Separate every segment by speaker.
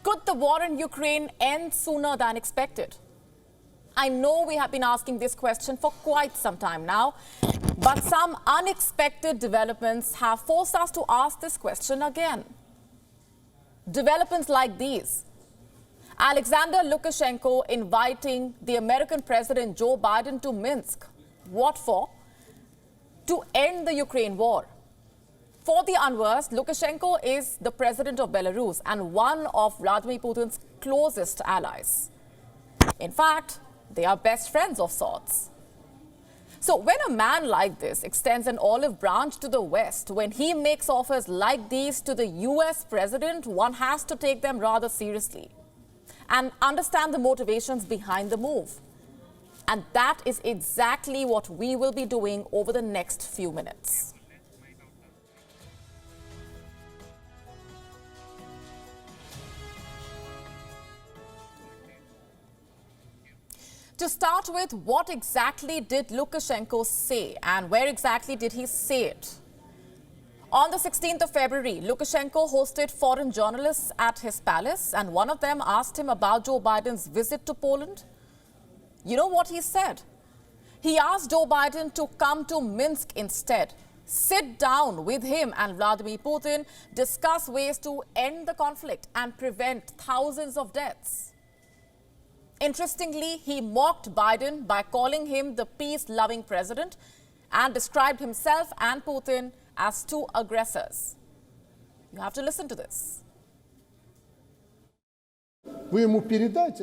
Speaker 1: Could the war in Ukraine end sooner than expected? I know we have been asking this question for quite some time now, but some unexpected developments have forced us to ask this question again. Developments like these: Alexander Lukashenko inviting the American President Joe Biden to Minsk. What for? To end the Ukraine war. For the unversed, Lukashenko is the President of Belarus and one of Vladimir Putin's closest allies. In fact, they are best friends of sorts. So when a man like this extends an olive branch to the West, when he makes offers like these to the US president, one has to take them rather seriously and understand the motivations behind the move. And that is exactly what we will be doing over the next few minutes. To start with, what exactly did Lukashenko say and where exactly did he say it? On the 16th of February, Lukashenko hosted foreign journalists at his palace, and one of them asked him about Joe Biden's visit to Poland. You know what he said? He asked Joe Biden to come to Minsk instead, sit down with him and Vladimir Putin, discuss ways to end the conflict and prevent thousands of deaths. Interestingly, he mocked Biden by calling him the peace-loving president and described himself and Putin as two aggressors. You have to listen to this.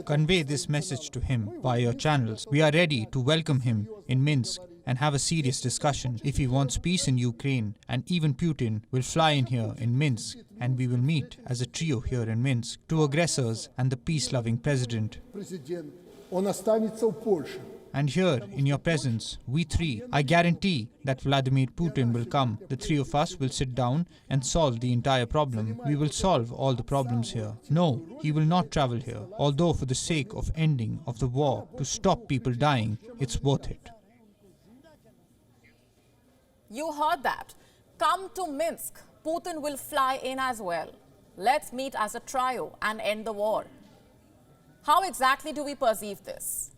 Speaker 2: Convey this message to him via your channels. We are ready to welcome him in Minsk and have a serious discussion. If he wants peace in Ukraine, and even Putin will fly in here in Minsk, and we will meet as a trio here in Minsk, two aggressors and the peace-loving president. And here, in your presence, we three, I guarantee that Vladimir Putin will come. The three of us will sit down and solve the entire problem. We will solve all the problems here. No, he will not travel here. Although for the sake of ending of the war, to stop people dying, it's worth it.
Speaker 1: You heard that. Come to Minsk. Putin will fly in as well. Let's meet as a trio and end the war. How exactly do we perceive this?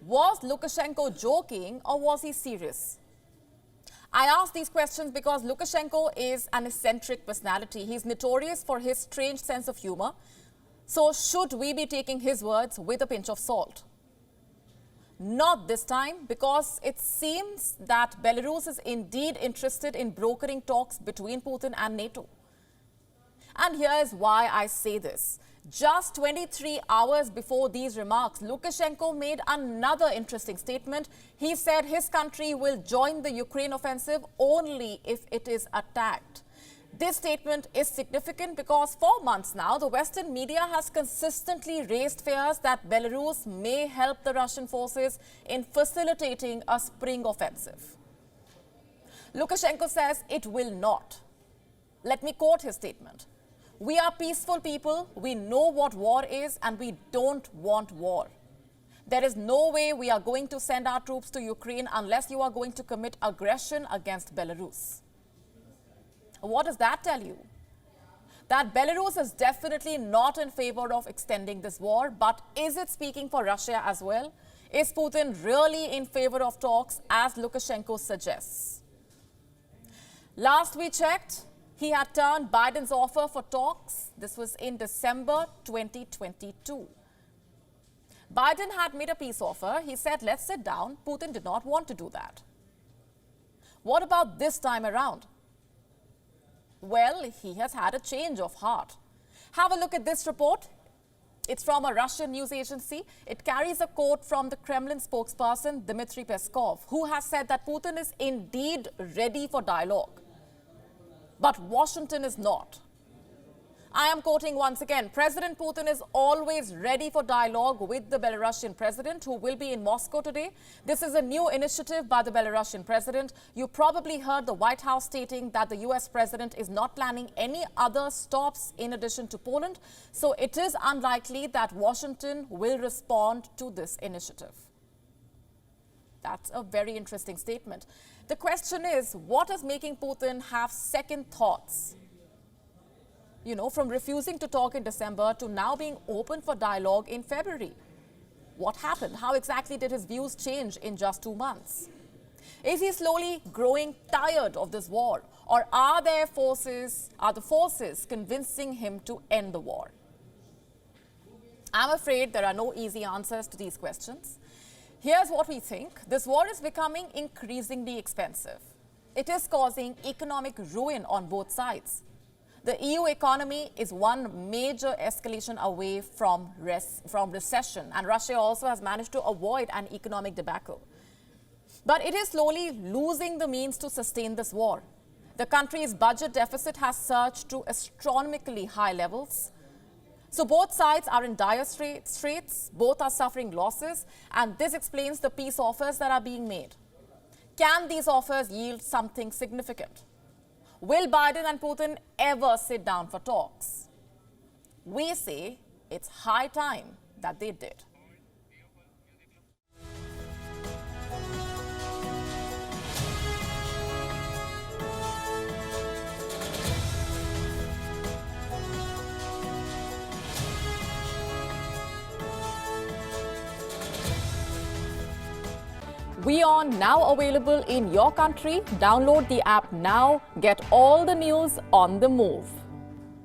Speaker 1: Was Lukashenko joking or was he serious? I ask these questions because Lukashenko is an eccentric personality. He's notorious for his strange sense of humor. So should we be taking his words with a pinch of salt? Not this time, because it seems that Belarus is indeed interested in brokering talks between Putin and NATO. And here is why I say this. Just 23 hours before these remarks, Lukashenko made another interesting statement. He said his country will join the Ukraine offensive only if it is attacked. This statement is significant because for months now, the Western media has consistently raised fears that Belarus may help the Russian forces in facilitating a spring offensive. Lukashenko says it will not. Let me quote his statement. We are peaceful people, we know what war is, and we don't want war. There is no way we are going to send our troops to Ukraine unless you are going to commit aggression against Belarus. What does that tell you? That Belarus is definitely not in favor of extending this war, but is it speaking for Russia as well? Is Putin really in favor of talks, as Lukashenko suggests? Last we checked, he had turned Biden's offer for talks. This was in December 2022. Biden had made a peace offer. He said, let's sit down. Putin did not want to do that. What about this time around? Well, he has had a change of heart. Have a look at this report. It's from a Russian news agency. It carries a quote from the Kremlin spokesperson, Dmitry Peskov, who has said that Putin is indeed ready for dialogue. But Washington is not. I am quoting once again, President Putin is always ready for dialogue with the Belarusian president, who will be in Moscow today. This is a new initiative by the Belarusian president. You probably heard the White House stating that the US president is not planning any other stops in addition to Poland. So it is unlikely that Washington will respond to this initiative. That's a very interesting statement. The question is, what is making Putin have second thoughts? from refusing to talk in December to now being open for dialogue in February. What happened? How exactly did his views change in just 2 months? Is he slowly growing tired of this war, or are the forces convincing him to end the war? I'm afraid there are no easy answers to these questions. Here's what we think. This war is becoming increasingly expensive. It is causing economic ruin on both sides. The EU economy is one major escalation away from recession, and Russia also has managed to avoid an economic debacle. But it is slowly losing the means to sustain this war. The country's budget deficit has surged to astronomically high levels. So both sides are in dire straits, both are suffering losses, and this explains the peace offers that are being made. Can these offers yield something significant? Will Biden and Putin ever sit down for talks? We say it's high time that they did. WION now available in your country. Download the app now. Get all the news on the move.